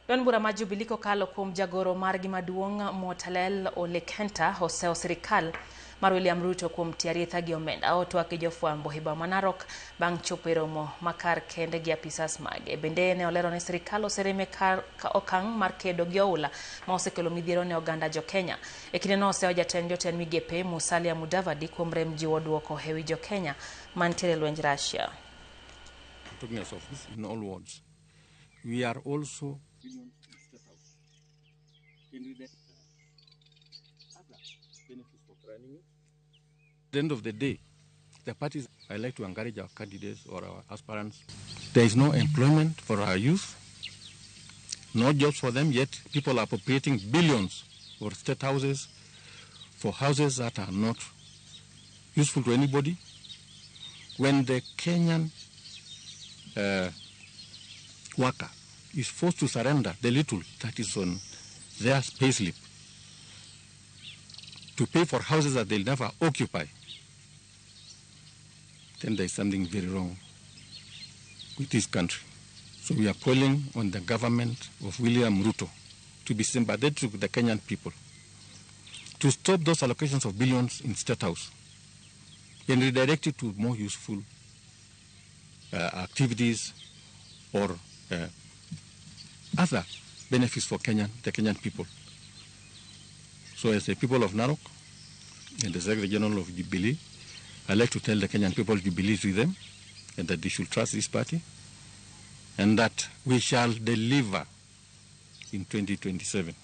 Don bura ma Jubilee kokalo kuom jagoro margi maduong' Motalel Olekenta oseyo sirikal mar William Ruto kuom tiaritha gi omenda otwak gi jofwambo hiba manarok bang' chopo e romo makar kende gi apisas mage. Bende ne olero ni sirikal osereme ka okang' mar kedo gi oula ma osekelo midhiero ne oganda jo Kenya. E kinde no oseyo jotend migepe Musalia Mudavadi kuom rem jiwo duoko ewi jo Kenya mantiere lwenj Russia. In all words, we are also at the end of the day, the parties, I like to encourage our candidates or our aspirants. There is no employment for our youth, no jobs for them, yet people are appropriating billions for state houses, for houses that are not useful to anybody. When the Kenyan worker is forced to surrender the little that is on their payslip to pay for houses that they'll never occupy, then there's something very wrong with this country. So we are calling on the government of William Ruto to be sympathetic to the Kenyan people, to stop those allocations of billions in State House and redirect it to more useful activities or other benefits for the Kenyan people. So as the people of Narok and the Secretary General of Jubilee, I'd like to tell the Kenyan people Jubilee is with them and that they should trust this party and that we shall deliver in 2027.